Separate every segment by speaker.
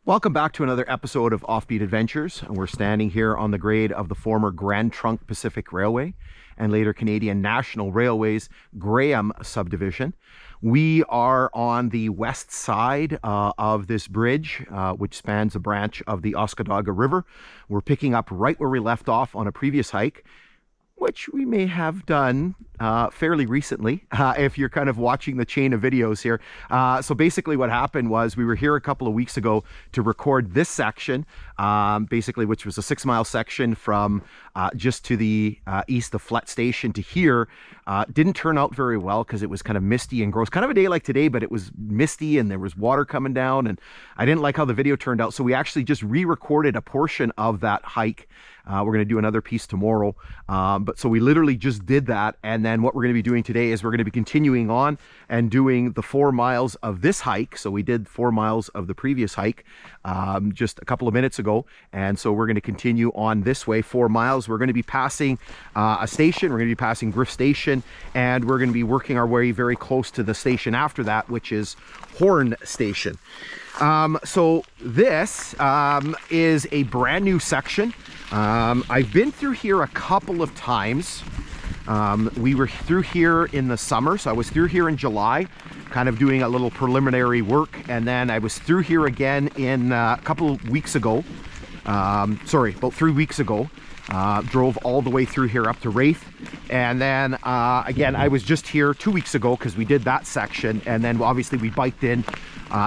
Speaker 1: Welcome back to another episode of Offbeat Adventures. And we're standing here on the grade of the former Grand Trunk Pacific Railway and later Canadian National Railway's Graham subdivision. We are on the west side of this bridge, which spans a branch of the Oskondaga River. We're picking up right where we left off on a previous hike, which we may have done fairly recently, if you're kind of watching the chain of videos here. So basically what happened was we were here a couple of weeks ago to record this section, basically, which was a 6-mile section from just to the east of Flet Station to here. Didn't turn out very well because it was kind of misty and gross. Kind of a day like today, but it was misty and there was water coming down, and I didn't like how the video turned out. So we actually just re-recorded a portion of that hike. We're going to do another piece tomorrow. But so we literally just did that. And then what we're going to be doing today is we're going to be continuing on and doing the 4 miles of this hike. So we did 4 miles of the previous hike just a couple of minutes ago. And so we're going to continue on this way, 4 miles. We're going to be passing a station. We're going to be passing Griff Station. And we're going to be working our way very close to the station after that, which is Horn Station. So this is a brand new section. I've been through here a couple of times. We were through here in the summer, so I was through here in July, kind of doing a little preliminary work, and then I was through here again in a couple of weeks ago. About 3 weeks ago. Drove all the way through here up to Raith, and then again I was just here 2 weeks ago because we did that section, and then obviously we biked in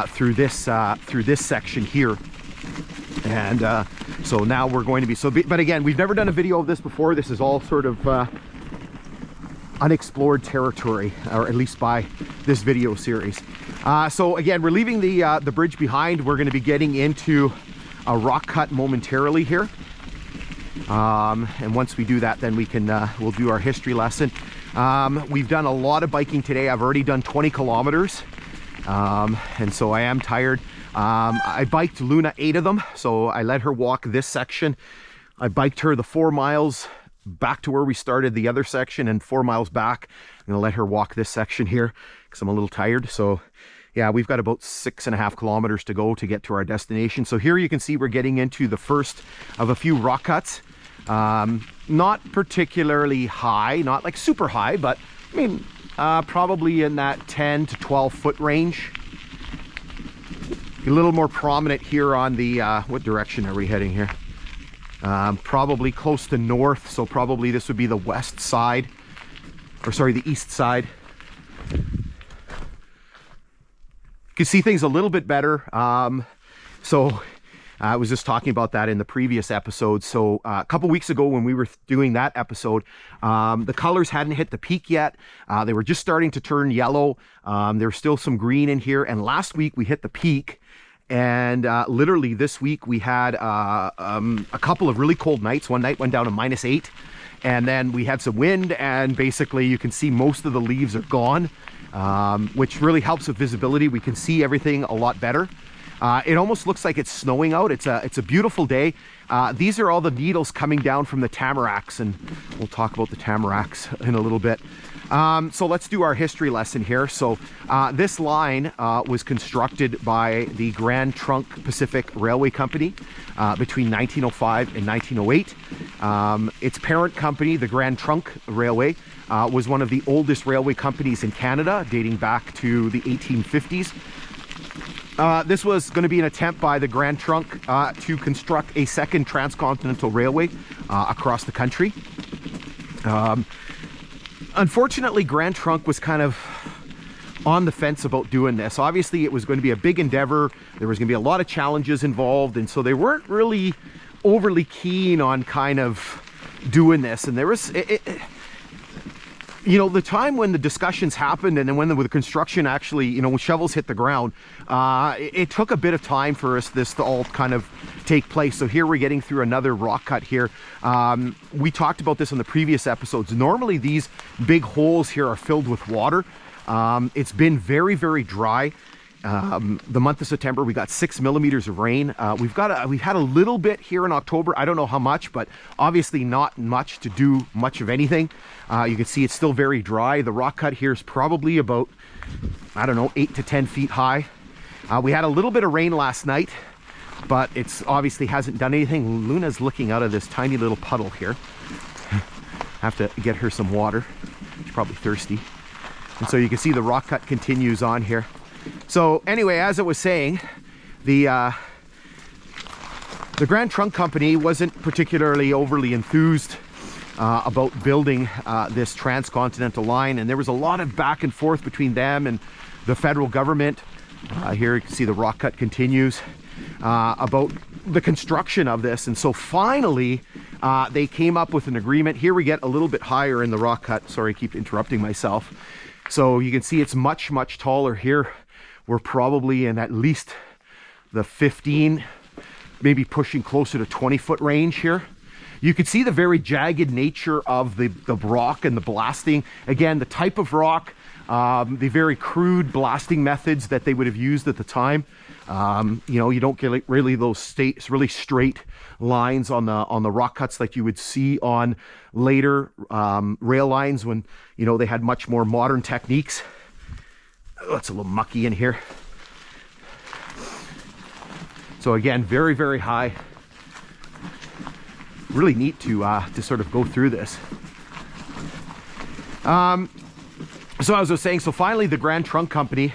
Speaker 1: through this section here. And so now we're going to be but again, we've never done a video of this before. This is all sort of unexplored territory, or at least by this video series. So again, we're leaving the bridge behind. We're going to be getting into a rock cut momentarily here, and once we do that, then we can we'll do our history lesson. We've done a lot of biking today. I've already done 20 kilometers, and so I am tired. I biked Luna 8 of them, so I let her walk this section. I biked her the 4 miles back to where we started the other section, and 4 miles back. I'm gonna let her walk this section here because I'm a little tired. So yeah, we've got about 6.5 kilometers to go to get to our destination. So here you can see we're getting into the first of a few rock cuts. Not particularly high, not like super high, but I mean probably in that 10 to 12 foot range. A little more prominent here on the what direction are we heading here? Probably close to north, so probably this would be the west side, or sorry, the east side. You can see things a little bit better. So I was just talking about that in the previous episode. So a couple weeks ago when we were doing that episode, the colors hadn't hit the peak yet. They were just starting to turn yellow. There's still some green in here. And last week we hit the peak. And literally this week we had a couple of really cold nights. One night went down to -8. And then we had some wind, and basically you can see most of the leaves are gone, which really helps with visibility. We can see everything a lot better. It almost looks like it's snowing out. It's a beautiful day. These are all the needles coming down from the Tamaracks, and we'll talk about the Tamaracks in a little bit. So let's do our history lesson here. So this line was constructed by the Grand Trunk Pacific Railway Company between 1905 and 1908. Its parent company, the Grand Trunk Railway, was one of the oldest railway companies in Canada, dating back to the 1850s. This was going to be an attempt by the Grand Trunk to construct a second transcontinental railway across the country. Unfortunately, Grand Trunk was kind of on the fence about doing this. Obviously, it was going to be a big endeavor. There was going to be a lot of challenges involved, and so they weren't really overly keen on kind of doing this. And there was, you know, the time when the discussions happened, and then when the construction actually, you know, when shovels hit the ground, it took a bit of time for this to all kind of take place. So here we're getting through another rock cut here. We talked about this in the previous episodes. Normally these big holes here are filled with water. It's been very, very dry. The month of September, we got 6 millimeters of rain. We've had a little bit here in October. I don't know how much, but obviously not much to do much of anything. You can see it's still very dry. The rock cut here is probably about, I don't know, 8 to 10 feet high. We had a little bit of rain last night. but it's obviously hasn't done anything. Luna's looking out of this tiny little puddle here. Have to get her some water. She's probably thirsty. And so you can see the rock cut continues on here. So anyway, as I was saying, the Grand Trunk Company wasn't particularly overly enthused about building this transcontinental line, and there was a lot of back and forth between them and the federal government. Here you can see the rock cut continues about the construction of this, and so finally they came up with an agreement. Here we get a little bit higher in the rock cut. Sorry, I keep interrupting myself. So you can see it's much taller here. We're probably in at least the 15, maybe pushing closer to 20-foot range here. You can see the very jagged nature of the rock and the blasting. Again, the type of rock, the very crude blasting methods that they would have used at the time. You know, you don't get really those really straight lines on the rock cuts like you would see on later rail lines when, you know, they had much more modern techniques. Oh, it's a little mucky in here. So again, very high. Really neat to sort of go through this. So as I was saying, so finally the Grand Trunk Company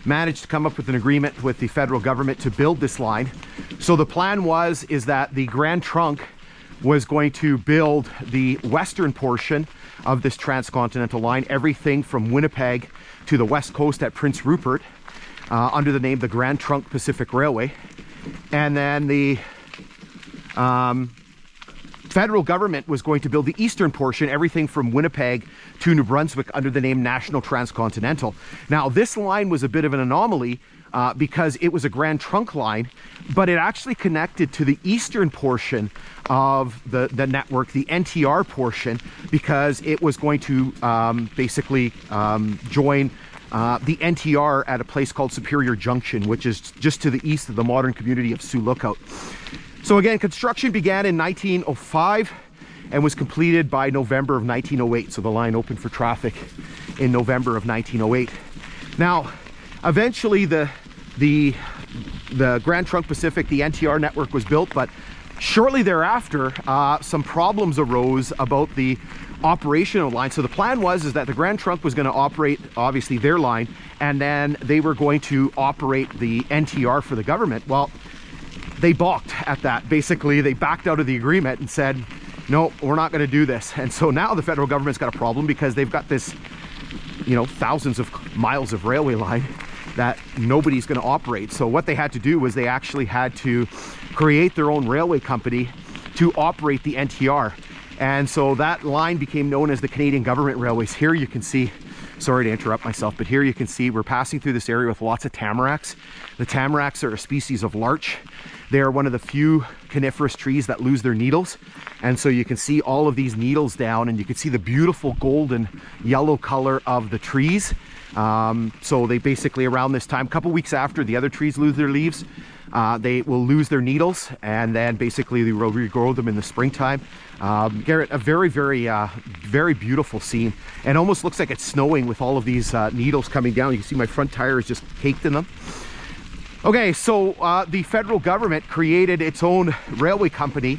Speaker 1: managed to come up with an agreement with the federal government to build this line. So the plan is that the Grand Trunk was going to build the western portion of this transcontinental line, everything from Winnipeg to the west coast at Prince Rupert, under the name the Grand Trunk Pacific Railway. And then the federal government was going to build the eastern portion, everything from Winnipeg to New Brunswick, under the name National Transcontinental. Now, this line was a bit of an anomaly because it was a Grand Trunk line, but it actually connected to the eastern portion of the network, the NTR portion, because it was going to basically join the NTR at a place called Superior Junction, which is just to the east of the modern community of Sioux Lookout. So again, construction began in 1905 and was completed by November of 1908. So the line opened for traffic in November of 1908. Now, eventually the Grand Trunk Pacific, the NTR network, was built, but shortly thereafter, some problems arose about the operation of the line. So the plan is that the Grand Trunk was going to operate, obviously, their line, and then they were going to operate the NTR for the government. Well, they balked at that. Basically, they backed out of the agreement and said, no, we're not going to do this. And so now the federal government's got a problem because they've got this, you know, thousands of miles of railway line that nobody's going to operate. So what they had to do was they actually had to create their own railway company to operate the NTR. And so that line became known as the Canadian Government Railways. Here you can see, sorry to interrupt myself, but here you can see we're passing through this area with lots of tamaracks. The tamaracks are a species of larch. They are one of the few coniferous trees that lose their needles. And so you can see all of these needles down, and you can see the beautiful golden yellow color of the trees. So they basically, around this time, a couple weeks after the other trees lose their leaves, they will lose their needles, and then basically they will regrow them in the springtime. Garrett, a very beautiful scene, and almost looks like it's snowing with all of these needles coming down. You can see my front tire is just caked in them. Okay, so the federal government created its own railway company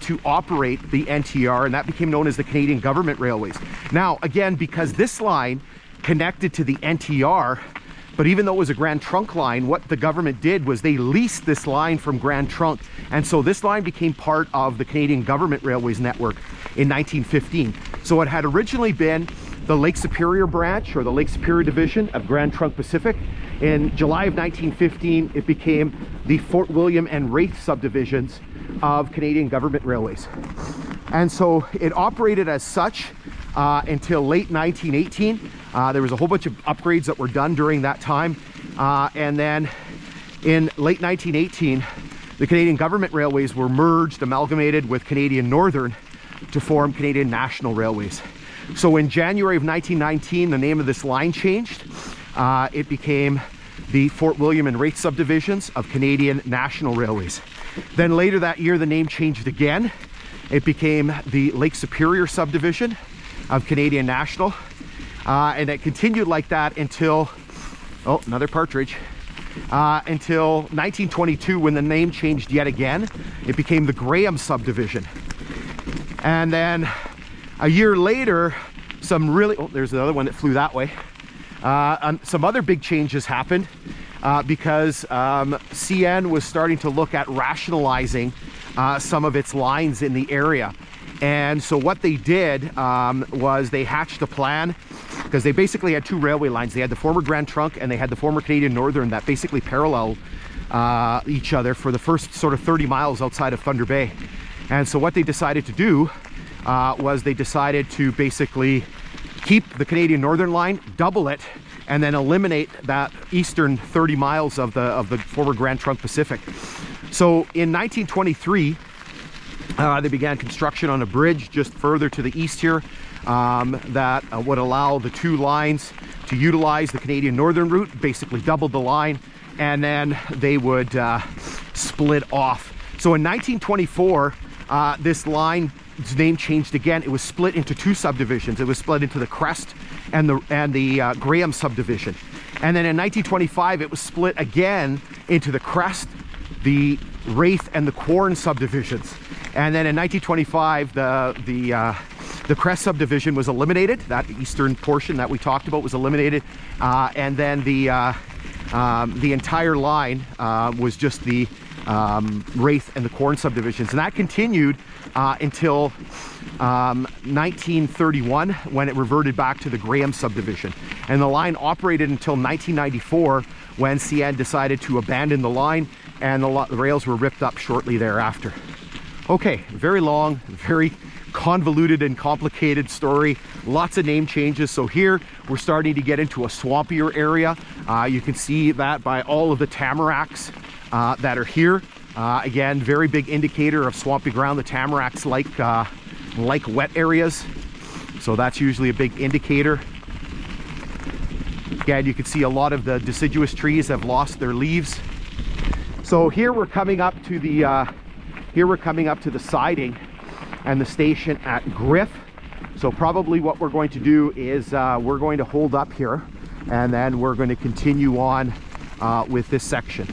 Speaker 1: to operate the NTR, and that became known as the Canadian Government Railways. Now, again, because this line connected to the NTR, but even though it was a Grand Trunk line, what the government did was they leased this line from Grand Trunk, and so this line became part of the Canadian Government Railways network in 1915. So it had originally been the Lake Superior branch, or the Lake Superior division of Grand Trunk Pacific. In July of 1915, it became the Fort William and Raith subdivisions of Canadian Government Railways. And so it operated as such until late 1918. There was a whole bunch of upgrades that were done during that time. And then in late 1918, the Canadian Government Railways were merged, amalgamated with Canadian Northern to form Canadian National Railways. So in January of 1919, the name of this line changed. It became the Fort William and Raith subdivisions of Canadian National Railways. Then later that year, the name changed again. It became the Lake Superior subdivision of Canadian National. And it continued like that until, oh, another partridge, until 1922 when the name changed yet again. It became the Graham Subdivision. And then a year later, there's another one that flew that way. Some other big changes happened because CN was starting to look at rationalizing some of its lines in the area. And so what they did was they hatched a plan, because they basically had two railway lines. They had the former Grand Trunk and they had the former Canadian Northern that basically paralleled each other for the first sort of 30 miles outside of Thunder Bay. And so what they decided to do was they decided to basically keep the Canadian Northern line, double it, and then eliminate that eastern 30 miles of the former Grand Trunk Pacific. So in 1923, they began construction on a bridge just further to the east here that would allow the two lines to utilize the Canadian Northern route, basically doubled the line, and then they would split off. So in 1924, this line's name changed again. It was split into two subdivisions. It was split into the Crest and the Graham subdivision. And then in 1925, it was split again into the Crest, the Raith, and the Quorn subdivisions. And then in 1925, the Crest subdivision was eliminated. That eastern portion that we talked about was eliminated, and then the entire line was just the Raith and the Quorn subdivisions, and that continued until 1931, when it reverted back to the Graham subdivision. And the line operated until 1994, when CN decided to abandon the line, and the rails were ripped up shortly thereafter. Okay, very long, very convoluted and complicated story. Lots of name changes. So here we're starting to get into a swampier area. You can see that by all of the tamaracks that are here. Again, very big indicator of swampy ground. The tamaracks like wet areas, so that's usually a big indicator. Again, you can see a lot of the deciduous trees have lost their leaves. So here we're coming up to the siding and the station at Griff. So probably what we're going to do is we're going to hold up here, and then we're going to continue on with this section.